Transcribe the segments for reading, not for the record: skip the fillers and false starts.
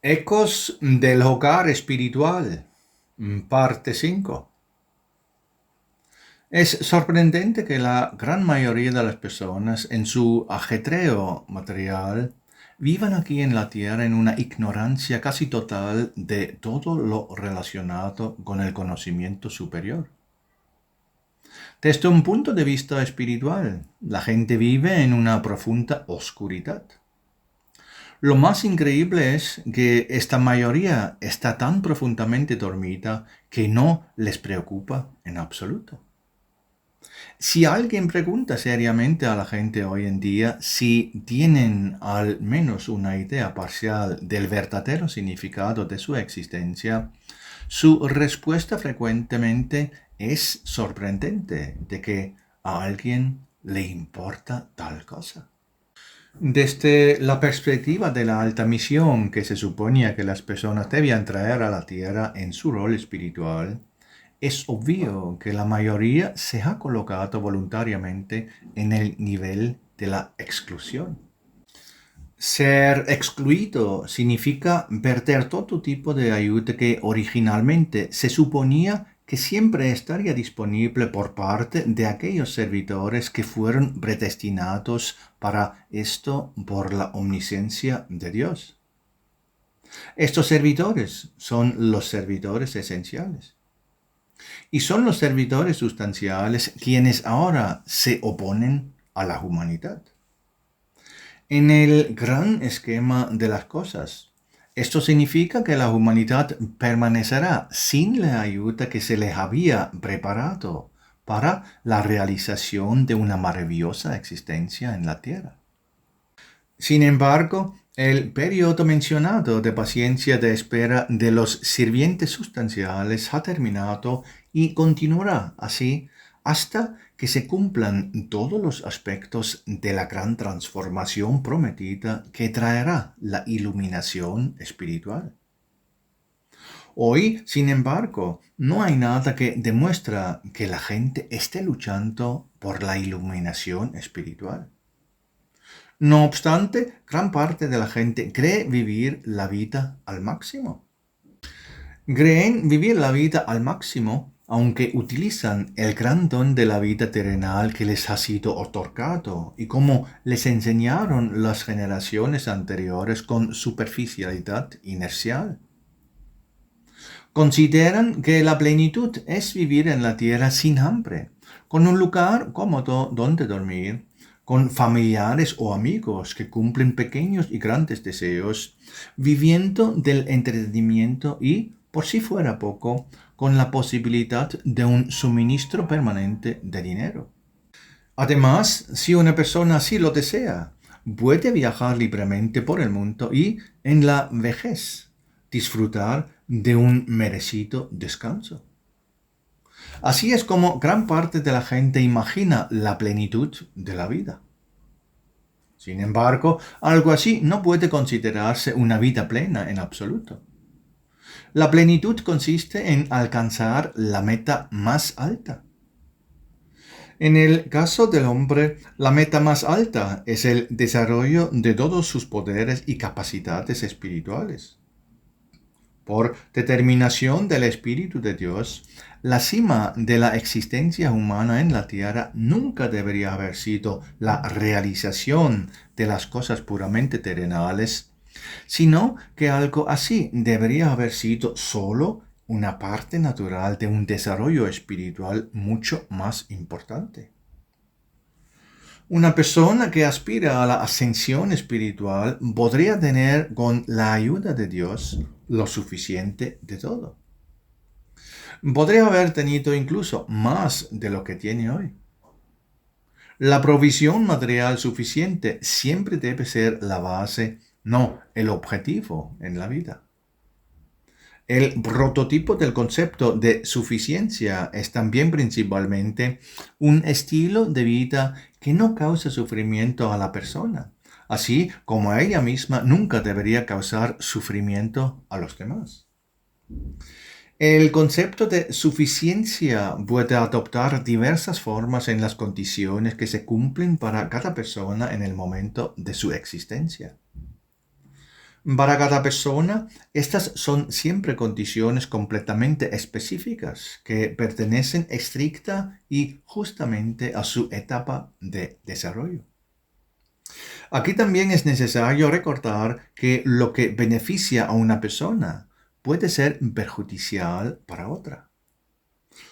Ecos del hogar espiritual, parte 5. Es sorprendente que la gran mayoría de las personas en su ajetreo material vivan aquí en la Tierra en una ignorancia casi total de todo lo relacionado con el conocimiento superior. Desde un punto de vista espiritual, la gente vive en una profunda oscuridad. Lo más increíble es que esta mayoría está tan profundamente dormida que no les preocupa en absoluto. Si alguien pregunta seriamente a la gente hoy en día si tienen al menos una idea parcial del verdadero significado de su existencia, su respuesta frecuentemente es sorprendente de que a alguien le importa tal cosa. Desde la perspectiva de la alta misión que se suponía que las personas debían traer a la Tierra en su rol espiritual, es obvio que la mayoría se ha colocado voluntariamente en el nivel de la exclusión. Ser excluido significa perder todo tipo de ayuda que originalmente se suponía que siempre estaría disponible por parte de aquellos servidores que fueron predestinados para esto por la omnisciencia de Dios. Estos servidores son los servidores esenciales. Y son los servidores sustanciales quienes ahora se oponen a la humanidad. En el gran esquema de las cosas, esto significa que la humanidad permanecerá sin la ayuda que se les había preparado para la realización de una maravillosa existencia en la Tierra. Sin embargo, el periodo mencionado de paciencia de espera de los sirvientes sustanciales ha terminado y continuará así hasta que se cumplan todos los aspectos de la gran transformación prometida que traerá la iluminación espiritual. Hoy, sin embargo, no hay nada que demuestra que la gente esté luchando por la iluminación espiritual. No obstante, gran parte de la gente cree vivir la vida al máximo. Creen vivir la vida al máximo, aunque utilizan el gran don de la vida terrenal que les ha sido otorgado y como les enseñaron las generaciones anteriores con superficialidad inercial. Consideran que la plenitud es vivir en la tierra sin hambre, con un lugar cómodo donde dormir, con familiares o amigos que cumplen pequeños y grandes deseos, viviendo del entretenimiento y, por si fuera poco, con la posibilidad de un suministro permanente de dinero. Además, si una persona así lo desea, puede viajar libremente por el mundo y, en la vejez, disfrutar de un merecido descanso. Así es como gran parte de la gente imagina la plenitud de la vida. Sin embargo, algo así no puede considerarse una vida plena en absoluto. La plenitud consiste en alcanzar la meta más alta. En el caso del hombre, la meta más alta es el desarrollo de todos sus poderes y capacidades espirituales. Por determinación del Espíritu de Dios, la cima de la existencia humana en la tierra nunca debería haber sido la realización de las cosas puramente terrenales, sino que algo así debería haber sido solo una parte natural de un desarrollo espiritual mucho más importante. Una persona que aspira a la ascensión espiritual podría tener con la ayuda de Dios lo suficiente de todo. Podría haber tenido incluso más de lo que tiene hoy. La provisión material suficiente siempre debe ser la base, no el objetivo en la vida. El prototipo del concepto de suficiencia es también principalmente un estilo de vida que no causa sufrimiento a la persona, así como ella misma nunca debería causar sufrimiento a los demás. El concepto de suficiencia puede adoptar diversas formas en las condiciones que se cumplen para cada persona en el momento de su existencia. Para cada persona, estas son siempre condiciones completamente específicas que pertenecen estricta y justamente a su etapa de desarrollo. Aquí también es necesario recordar que lo que beneficia a una persona puede ser perjudicial para otra.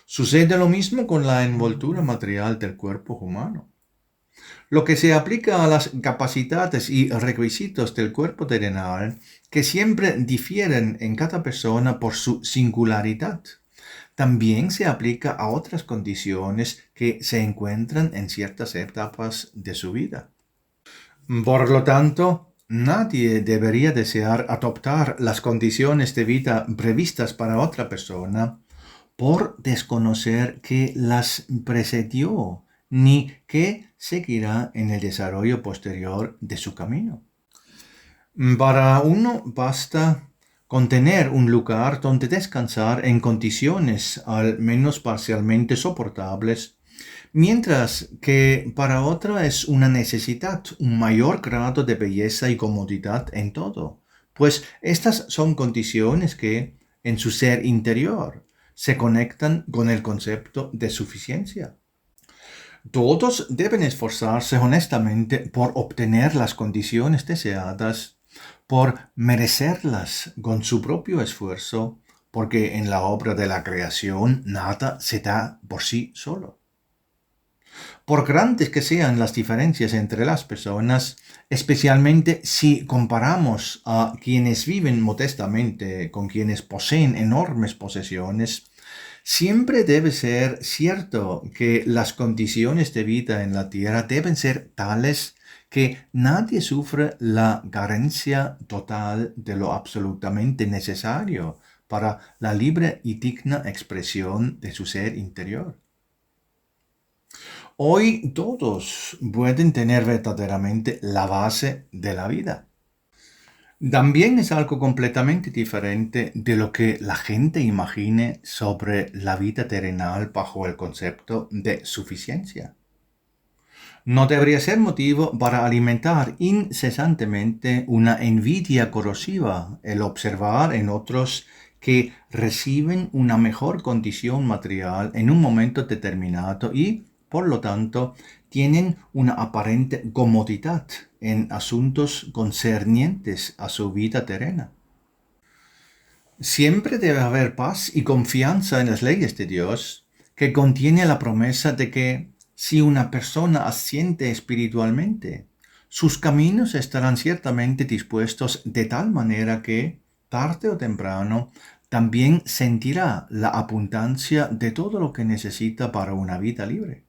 Sucede lo mismo con la envoltura material del cuerpo humano. Lo que se aplica a las capacidades y requisitos del cuerpo terrenal, que siempre difieren en cada persona por su singularidad, también se aplica a otras condiciones que se encuentran en ciertas etapas de su vida. Por lo tanto, nadie debería desear adoptar las condiciones de vida previstas para otra persona por desconocer que las precedió ni que seguirá en el desarrollo posterior de su camino. Para uno basta con tener un lugar donde descansar en condiciones al menos parcialmente soportables, mientras que para otra es una necesidad un mayor grado de belleza y comodidad en todo, pues estas son condiciones que, en su ser interior, se conectan con el concepto de suficiencia. Todos deben esforzarse honestamente por obtener las condiciones deseadas, por merecerlas con su propio esfuerzo, porque en la obra de la creación nada se da por sí solo. Por grandes que sean las diferencias entre las personas, especialmente si comparamos a quienes viven modestamente con quienes poseen enormes posesiones, siempre debe ser cierto que las condiciones de vida en la tierra deben ser tales que nadie sufre la carencia total de lo absolutamente necesario para la libre y digna expresión de su ser interior. Hoy todos pueden tener verdaderamente la base de la vida. También es algo completamente diferente de lo que la gente imagine sobre la vida terrenal bajo el concepto de suficiencia. No debería ser motivo para alimentar incesantemente una envidia corrosiva el observar en otros que reciben una mejor condición material en un momento determinado y, por lo tanto, tienen una aparente comodidad en asuntos concernientes a su vida terrena. Siempre debe haber paz y confianza en las leyes de Dios, que contiene la promesa de que si una persona asciende espiritualmente, sus caminos estarán ciertamente dispuestos de tal manera que, tarde o temprano, también sentirá la abundancia de todo lo que necesita para una vida libre.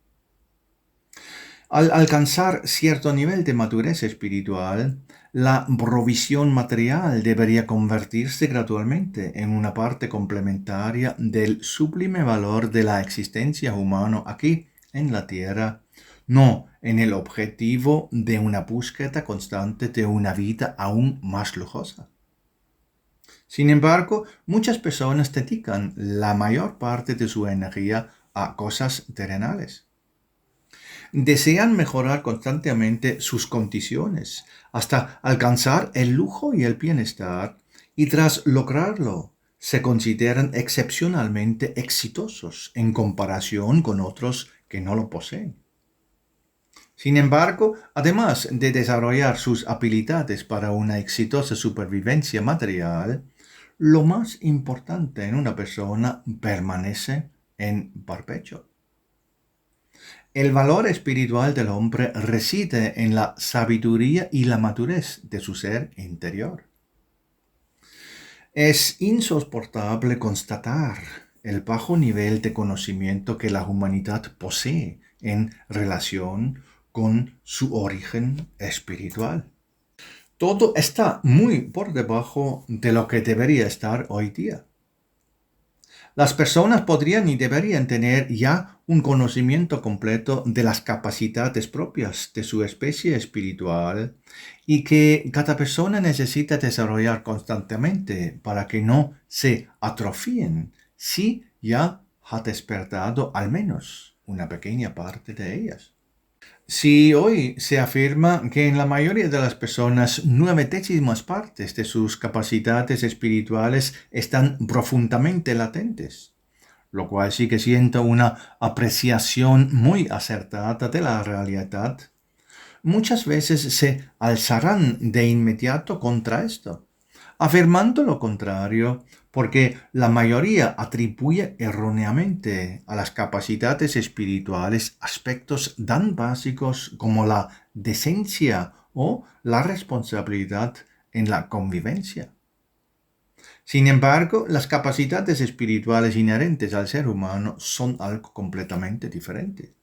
Al alcanzar cierto nivel de madurez espiritual, la provisión material debería convertirse gradualmente en una parte complementaria del sublime valor de la existencia humana aquí en la tierra, no en el objetivo de una búsqueda constante de una vida aún más lujosa. Sin embargo, muchas personas dedican la mayor parte de su energía a cosas terrenales. Desean mejorar constantemente sus condiciones hasta alcanzar el lujo y el bienestar, y tras lograrlo se consideran excepcionalmente exitosos en comparación con otros que no lo poseen. Sin embargo, además de desarrollar sus habilidades para una exitosa supervivencia material, lo más importante en una persona permanece en perpetuo. El valor espiritual del hombre reside en la sabiduría y la madurez de su ser interior. Es insoportable constatar el bajo nivel de conocimiento que la humanidad posee en relación con su origen espiritual. Todo está muy por debajo de lo que debería estar hoy día. Las personas podrían y deberían tener ya un conocimiento completo de las capacidades propias de su especie espiritual y que cada persona necesita desarrollar constantemente para que no se atrofien si ya ha despertado al menos una pequeña parte de ellas. Si hoy se afirma que en la mayoría de las personas 9 décimas partes de sus capacidades espirituales están profundamente latentes, lo cual sigue siendo una apreciación muy acertada de la realidad, muchas veces se alzarán de inmediato contra esto, afirmando lo contrario, porque la mayoría atribuye erróneamente a las capacidades espirituales aspectos tan básicos como la decencia o la responsabilidad en la convivencia. Sin embargo, las capacidades espirituales inherentes al ser humano son algo completamente diferente.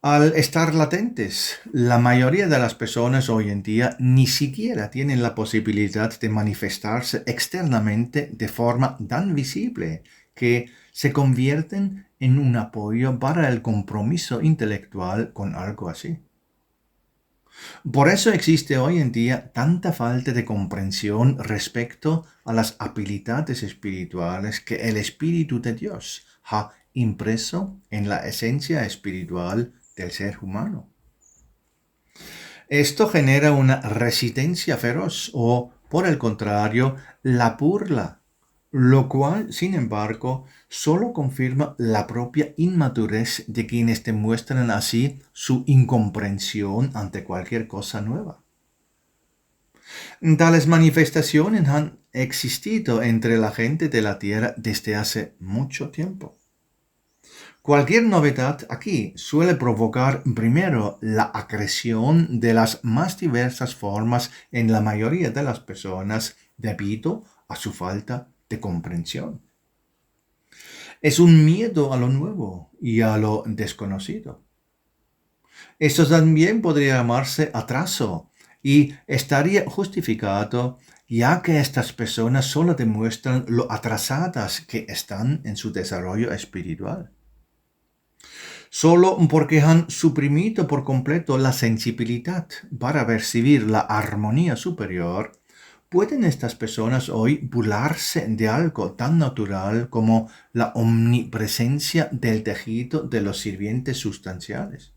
Al estar latentes, la mayoría de las personas hoy en día ni siquiera tienen la posibilidad de manifestarse externamente de forma tan visible que se convierten en un apoyo para el compromiso intelectual con algo así. Por eso existe hoy en día tanta falta de comprensión respecto a las habilidades espirituales que el Espíritu de Dios ha impreso en la esencia espiritual del ser humano. Esto genera una resistencia feroz o, por el contrario, la burla, lo cual, sin embargo, solo confirma la propia inmadurez de quienes demuestran así su incomprensión ante cualquier cosa nueva. Tales manifestaciones han existido entre la gente de la Tierra desde hace mucho tiempo. Cualquier novedad aquí suele provocar primero la agresión de las más diversas formas en la mayoría de las personas debido a su falta de comprensión. Es un miedo a lo nuevo y a lo desconocido. Esto también podría llamarse atraso y estaría justificado ya que estas personas solo demuestran lo atrasadas que están en su desarrollo espiritual. Solo porque han suprimido por completo la sensibilidad para percibir la armonía superior, pueden estas personas hoy burlarse de algo tan natural como la omnipresencia del tejido de los sirvientes sustanciales.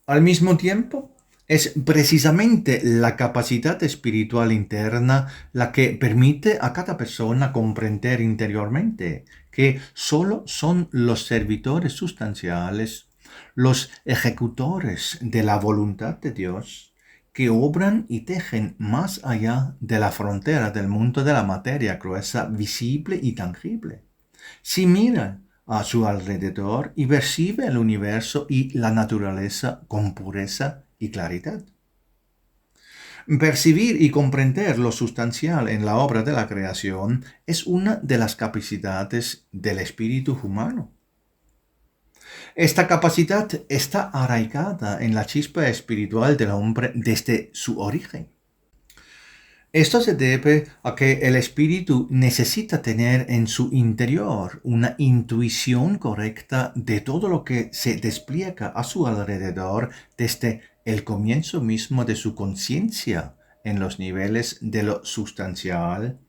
Al mismo tiempo, es precisamente la capacidad espiritual interna la que permite a cada persona comprender interiormente que solo son los servidores sustanciales, los ejecutores de la voluntad de Dios, que obran y tejen más allá de la frontera del mundo de la materia gruesa, visible y tangible. Si mira a su alrededor y percibe el universo y la naturaleza con pureza y claridad. Percibir y comprender lo sustancial en la obra de la creación es una de las capacidades del espíritu humano. Esta capacidad está arraigada en la chispa espiritual del hombre desde su origen. Esto se debe a que el espíritu necesita tener en su interior una intuición correcta de todo lo que se despliega a su alrededor desde el comienzo mismo de su conciencia en los niveles de lo sustancial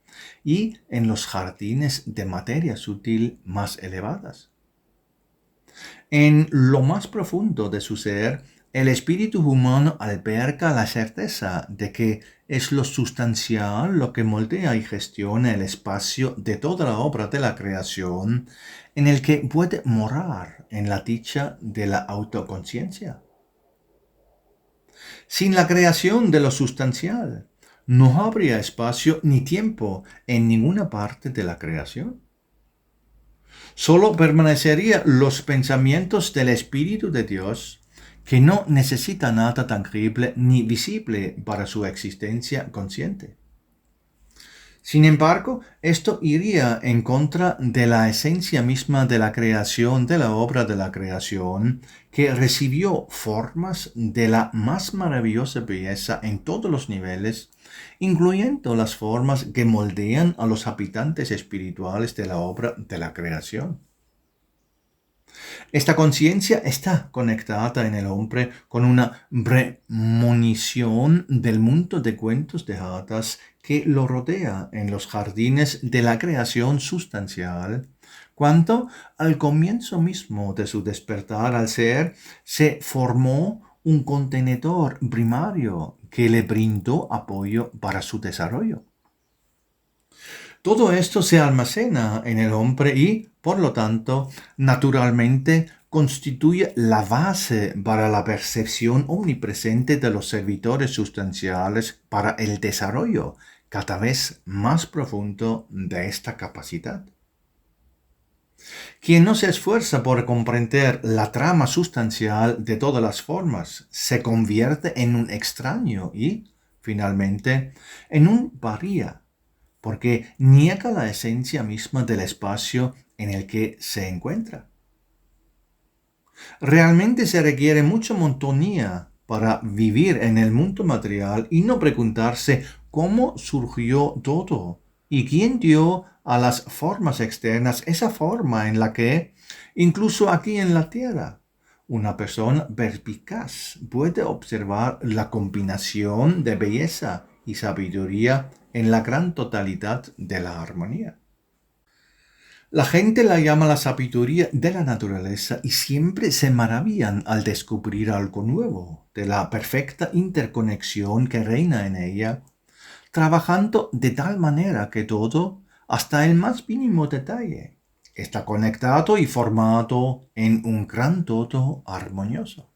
y en los jardines de materia sutil más elevadas. En lo más profundo de su ser, el espíritu humano alberga la certeza de que es lo sustancial lo que moldea y gestiona el espacio de toda la obra de la creación en el que puede morar en la dicha de la autoconciencia. Sin la creación de lo sustancial, no habría espacio ni tiempo en ninguna parte de la creación. Solo permanecerían los pensamientos del Espíritu de Dios, que no necesita nada tangible ni visible para su existencia consciente. Sin embargo, esto iría en contra de la esencia misma de la creación, de la obra de la creación, que recibió formas de la más maravillosa belleza en todos los niveles, incluyendo las formas que moldean a los habitantes espirituales de la obra de la creación. Esta conciencia está conectada en el hombre con una premonición del mundo de cuentos de hadas que lo rodea en los jardines de la creación sustancial, cuanto al comienzo mismo de su despertar al ser se formó un contenedor primario que le brindó apoyo para su desarrollo. Todo esto se almacena en el hombre y, por lo tanto, naturalmente constituye la base para la percepción omnipresente de los servidores sustanciales para el desarrollo cada vez más profundo de esta capacidad. Quien no se esfuerza por comprender la trama sustancial de todas las formas se convierte en un extraño y, finalmente, en un paria, porque niega la esencia misma del espacio en el que se encuentra. Realmente se requiere mucha monotonía para vivir en el mundo material y no preguntarse cómo surgió todo y quién dio a las formas externas esa forma en la que, incluso aquí en la tierra, una persona perspicaz puede observar la combinación de belleza y sabiduría en la gran totalidad de la armonía. La gente la llama la sabiduría de la naturaleza y siempre se maravillan al descubrir algo nuevo, de la perfecta interconexión que reina en ella, trabajando de tal manera que todo, hasta el más mínimo detalle, está conectado y formado en un gran todo armonioso.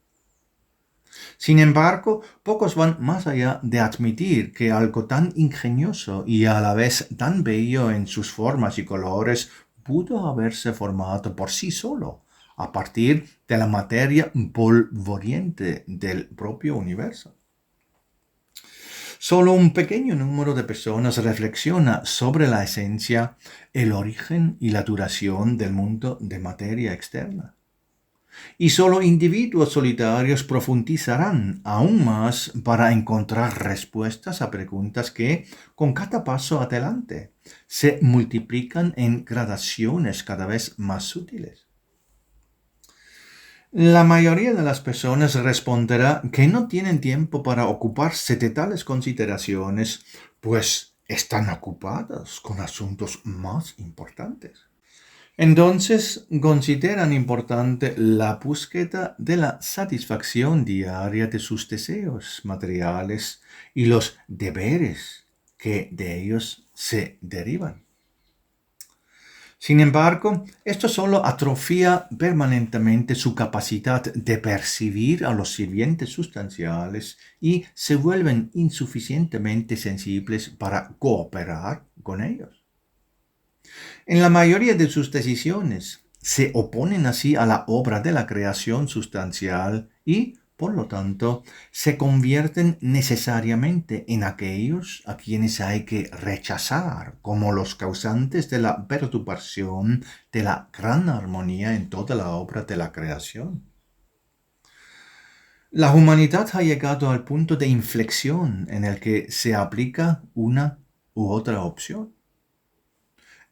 Sin embargo, pocos van más allá de admitir que algo tan ingenioso y a la vez tan bello en sus formas y colores pudo haberse formado por sí solo, a partir de la materia polvoriente del propio universo. Solo un pequeño número de personas reflexiona sobre la esencia, el origen y la duración del mundo de materia externa. Y solo individuos solitarios profundizarán aún más para encontrar respuestas a preguntas que, con cada paso adelante, se multiplican en gradaciones cada vez más sutiles. La mayoría de las personas responderá que no tienen tiempo para ocuparse de tales consideraciones, pues están ocupadas con asuntos más importantes. Entonces consideran importante la búsqueda de la satisfacción diaria de sus deseos materiales y los deberes que de ellos se derivan. Sin embargo, esto solo atrofia permanentemente su capacidad de percibir a los sirvientes sustanciales y se vuelven insuficientemente sensibles para cooperar con ellos. En la mayoría de sus decisiones se oponen así a la obra de la creación sustancial y, por lo tanto, se convierten necesariamente en aquellos a quienes hay que rechazar como los causantes de la perturbación de la gran armonía en toda la obra de la creación. La humanidad ha llegado al punto de inflexión en el que se aplica una u otra opción.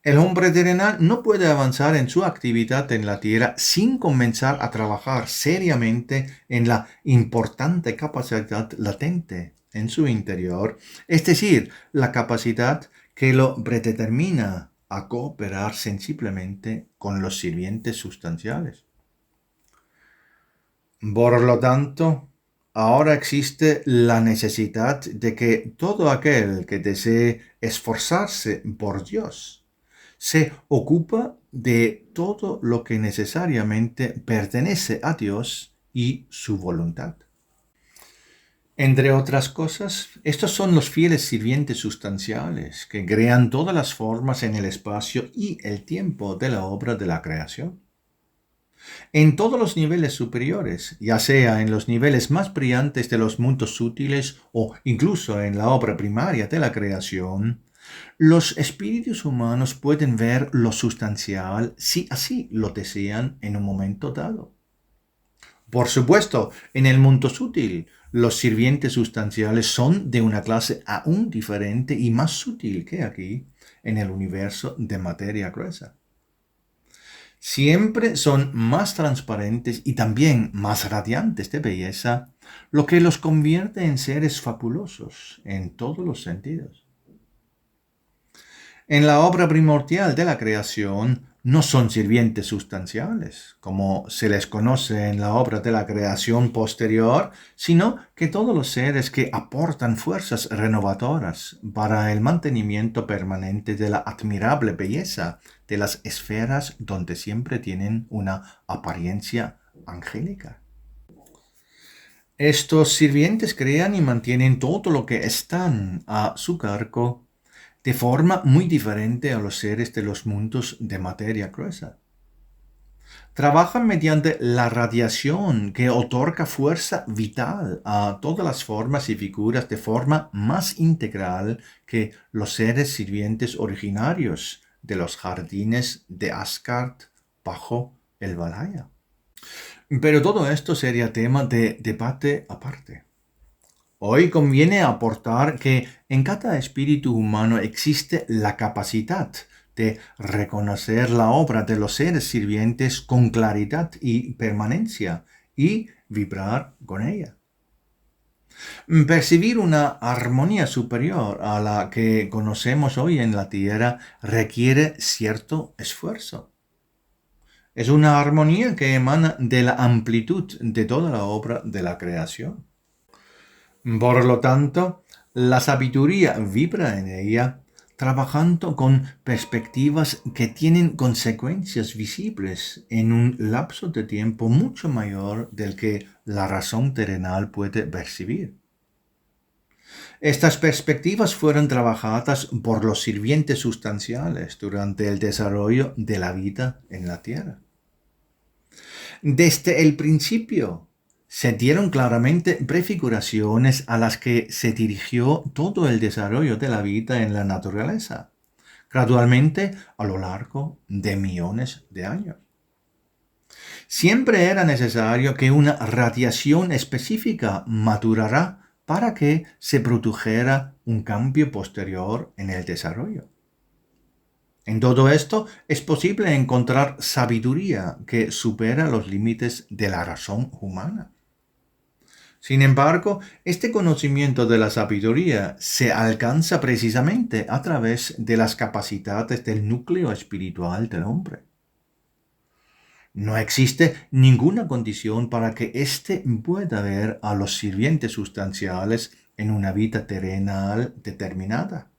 El hombre terrenal no puede avanzar en su actividad en la tierra sin comenzar a trabajar seriamente en la importante capacidad latente en su interior, es decir, la capacidad que lo predetermina a cooperar sensiblemente con los sirvientes sustanciales. Por lo tanto, ahora existe la necesidad de que todo aquel que desee esforzarse por Dios se ocupa de todo lo que necesariamente pertenece a Dios y su voluntad. Entre otras cosas, estos son los fieles sirvientes sustanciales que crean todas las formas en el espacio y el tiempo de la obra de la creación. En todos los niveles superiores, ya sea en los niveles más brillantes de los mundos sutiles o incluso en la obra primaria de la creación, los espíritus humanos pueden ver lo sustancial si así lo desean en un momento dado. Por supuesto, en el mundo sutil, los sirvientes sustanciales son de una clase aún diferente y más sutil que aquí, en el universo de materia gruesa. Siempre son más transparentes y también más radiantes de belleza, lo que los convierte en seres fabulosos en todos los sentidos. En la obra primordial de la creación no son sirvientes sustanciales, como se les conoce en la obra de la creación posterior, sino que todos los seres que aportan fuerzas renovadoras para el mantenimiento permanente de la admirable belleza de las esferas donde siempre tienen una apariencia angélica. Estos sirvientes crean y mantienen todo lo que están a su cargo de forma muy diferente a los seres de los mundos de materia gruesa. Trabajan mediante la radiación que otorga fuerza vital a todas las formas y figuras de forma más integral que los seres sirvientes originarios de los jardines de Asgard bajo el Valhalla. Pero todo esto sería tema de debate aparte. Hoy conviene aportar que en cada espíritu humano existe la capacidad de reconocer la obra de los seres sirvientes con claridad y permanencia y vibrar con ella. Percibir una armonía superior a la que conocemos hoy en la Tierra requiere cierto esfuerzo. Es una armonía que emana de la amplitud de toda la obra de la creación. Por lo tanto, la sabiduría vibra en ella, trabajando con perspectivas que tienen consecuencias visibles en un lapso de tiempo mucho mayor del que la razón terrenal puede percibir. Estas perspectivas fueron trabajadas por los sirvientes sustanciales durante el desarrollo de la vida en la Tierra. Desde el principio, se dieron claramente prefiguraciones a las que se dirigió todo el desarrollo de la vida en la naturaleza, gradualmente a lo largo de millones de años. Siempre era necesario que una radiación específica madurara para que se produjera un cambio posterior en el desarrollo. En todo esto es posible encontrar sabiduría que supera los límites de la razón humana. Sin embargo, este conocimiento de la sabiduría se alcanza precisamente a través de las capacidades del núcleo espiritual del hombre. No existe ninguna condición para que éste pueda ver a los sirvientes sustanciales en una vida terrenal determinada.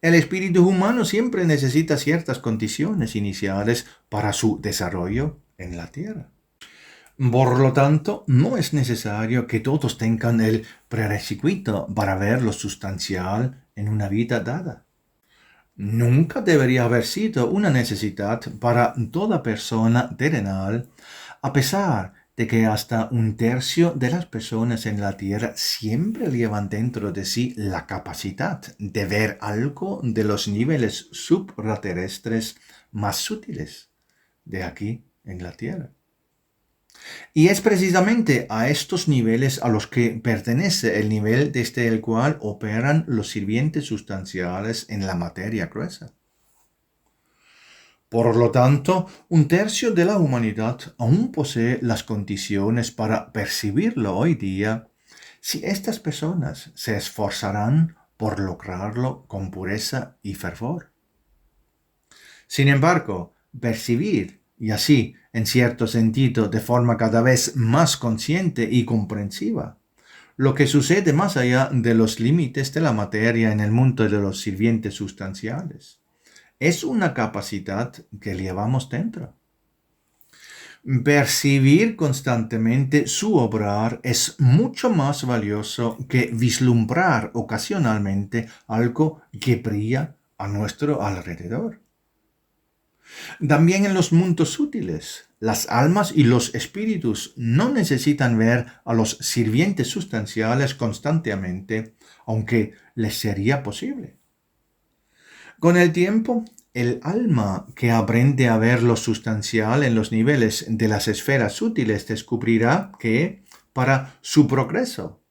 El espíritu humano siempre necesita ciertas condiciones iniciales para su desarrollo en la tierra. Por lo tanto, no es necesario que todos tengan el prerequisito para ver lo sustancial en una vida dada. Nunca debería haber sido una necesidad para toda persona terrenal, a pesar de que hasta un tercio de las personas en la Tierra siempre llevan dentro de sí la capacidad de ver algo de los niveles supraterrestres más sutiles de aquí en la Tierra. Y es precisamente a estos niveles a los que pertenece el nivel desde el cual operan los sirvientes sustanciales en la materia gruesa. Por lo tanto, un tercio de la humanidad aún posee las condiciones para percibirlo hoy día si estas personas se esforzarán por lograrlo con pureza y fervor. Sin embargo, percibir y así, en cierto sentido, de forma cada vez más consciente y comprensiva, lo que sucede más allá de los límites de la materia en el mundo de los sirvientes sustanciales. Es una capacidad que llevamos dentro. Percibir constantemente su obrar es mucho más valioso que vislumbrar ocasionalmente algo que brilla a nuestro alrededor. También en los mundos sutiles, las almas y los espíritus no necesitan ver a los sirvientes sustanciales constantemente, aunque les sería posible. Con el tiempo, el alma que aprende a ver lo sustancial en los niveles de las esferas sutiles descubrirá que, para su progreso,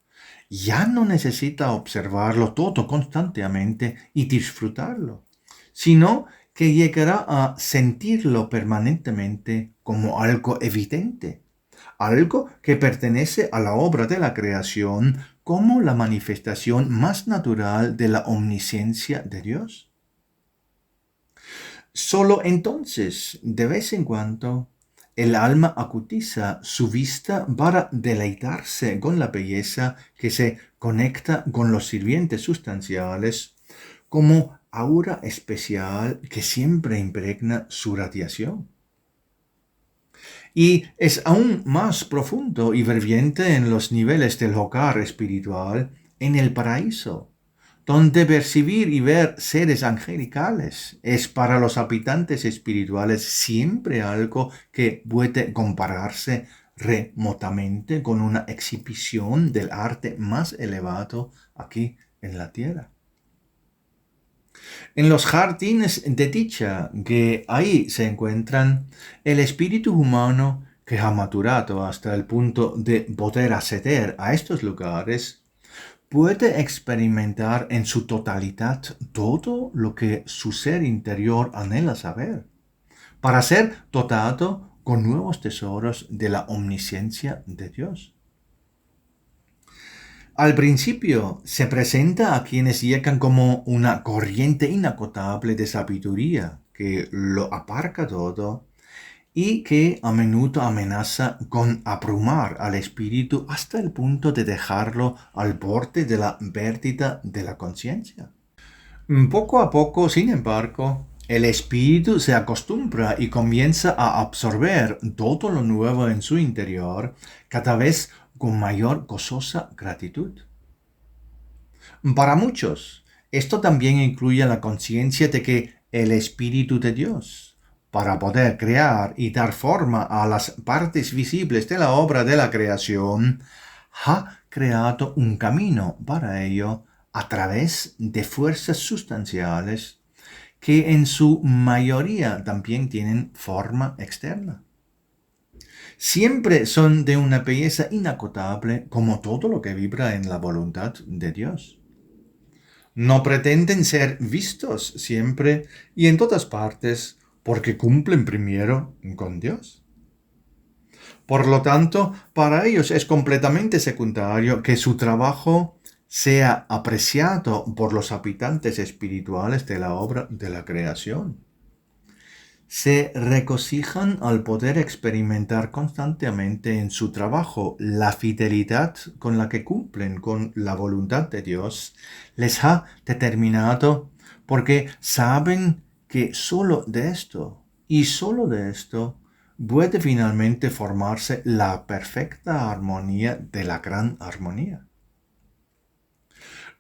ya no necesita observarlo todo constantemente y disfrutarlo, sino que llegará a sentirlo permanentemente como algo evidente, algo que pertenece a la obra de la creación como la manifestación más natural de la omnisciencia de Dios. Solo entonces, de vez en cuando, el alma acutiza su vista para deleitarse con la belleza que se conecta con los sirvientes sustanciales como aura especial que siempre impregna su radiación. Y es aún más profundo y ferviente en los niveles del hogar espiritual, en el paraíso, donde percibir y ver seres angelicales es para los habitantes espirituales siempre algo que puede compararse remotamente con una exhibición del arte más elevado aquí en la tierra. En los jardines de dicha que ahí se encuentran, el espíritu humano que ha maturado hasta el punto de poder acceder a estos lugares, puede experimentar en su totalidad todo lo que su ser interior anhela saber, para ser dotado con nuevos tesoros de la omnisciencia de Dios. Al principio se presenta a quienes llegan como una corriente inagotable de sabiduría que lo aparca todo y que a menudo amenaza con abrumar al espíritu hasta el punto de dejarlo al borde de la pérdida de la conciencia. Poco a poco, sin embargo, el espíritu se acostumbra y comienza a absorber todo lo nuevo en su interior, cada vez con mayor gozosa gratitud. Para muchos, esto también incluye la conciencia de que el Espíritu de Dios, para poder crear y dar forma a las partes visibles de la obra de la creación, ha creado un camino para ello a través de fuerzas sustanciales que en su mayoría también tienen forma externa. Siempre son de una belleza inagotable como todo lo que vibra en la voluntad de Dios. No pretenden ser vistos siempre y en todas partes porque cumplen primero con Dios. Por lo tanto, para ellos es completamente secundario que su trabajo sea apreciado por los habitantes espirituales de la obra de la creación. Se regocijan al poder experimentar constantemente en su trabajo la fidelidad con la que cumplen con la voluntad de Dios. Les ha determinado porque saben que solo de esto y solo de esto puede finalmente formarse la perfecta armonía de la gran armonía.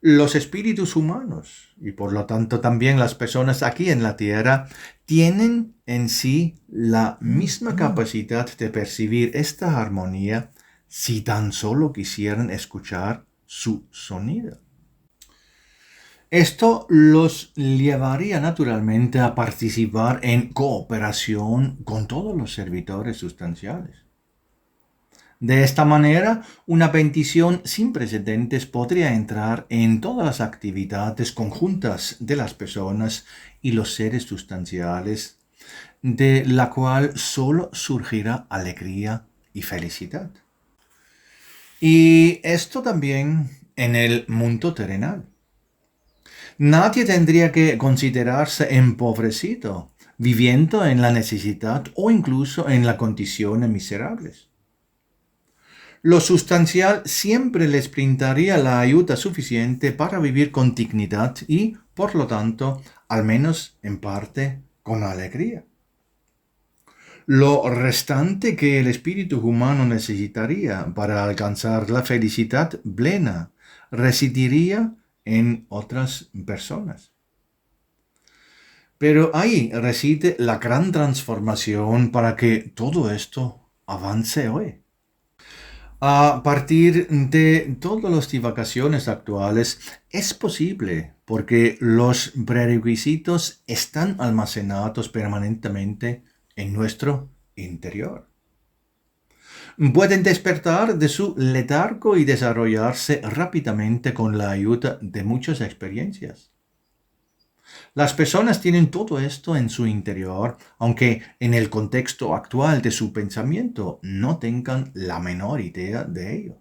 Los espíritus humanos, y por lo tanto también las personas aquí en la tierra, tienen en sí la misma capacidad de percibir esta armonía si tan solo quisieran escuchar su sonido. Esto los llevaría naturalmente a participar en cooperación con todos los servidores sustanciales. De esta manera, una bendición sin precedentes podría entrar en todas las actividades conjuntas de las personas y los seres sustanciales, de la cual solo surgirá alegría y felicidad. Y esto también en el mundo terrenal. Nadie tendría que considerarse empobrecido, viviendo en la necesidad o incluso en las condiciones miserables. Lo sustancial siempre les brindaría la ayuda suficiente para vivir con dignidad y, por lo tanto, al menos en parte, con alegría. Lo restante que el espíritu humano necesitaría para alcanzar la felicidad plena residiría en otras personas. Pero ahí reside la gran transformación para que todo esto avance hoy. A partir de todas las divagaciones actuales, es posible porque los prerequisitos están almacenados permanentemente en nuestro interior. Pueden despertar de su letargo y desarrollarse rápidamente con la ayuda de muchas experiencias. Las personas tienen todo esto en su interior, aunque en el contexto actual de su pensamiento no tengan la menor idea de ello.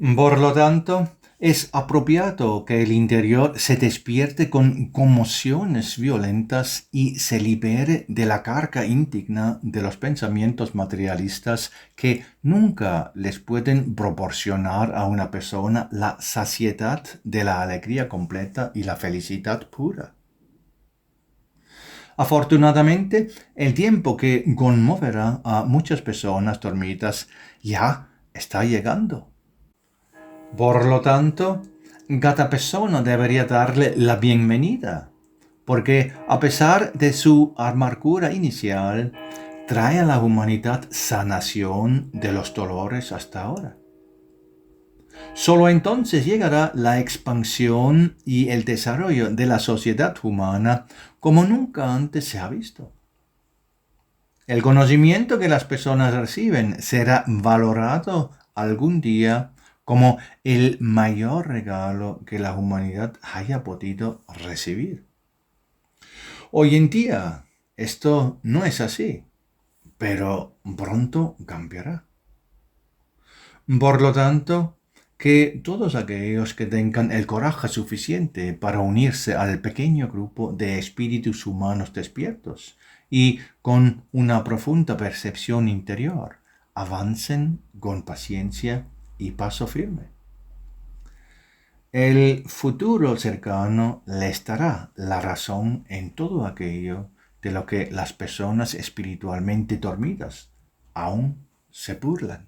Por lo tanto, es apropiado que el interior se despierte con conmociones violentas y se libere de la carga indigna de los pensamientos materialistas que nunca les pueden proporcionar a una persona la saciedad de la alegría completa y la felicidad pura. Afortunadamente, el tiempo que conmoverá a muchas personas dormidas ya está llegando. Por lo tanto, cada persona debería darle la bienvenida, porque a pesar de su amargura inicial, trae a la humanidad sanación de los dolores hasta ahora. Solo entonces llegará la expansión y el desarrollo de la sociedad humana como nunca antes se ha visto. El conocimiento que las personas reciben será valorado algún día como el mayor regalo que la humanidad haya podido recibir. Hoy en día esto no es así, pero pronto cambiará. Por lo tanto, que todos aquellos que tengan el coraje suficiente para unirse al pequeño grupo de espíritus humanos despiertos y con una profunda percepción interior, avancen con paciencia y paso firme. El futuro cercano les dará la razón en todo aquello de lo que las personas espiritualmente dormidas aún se burlan.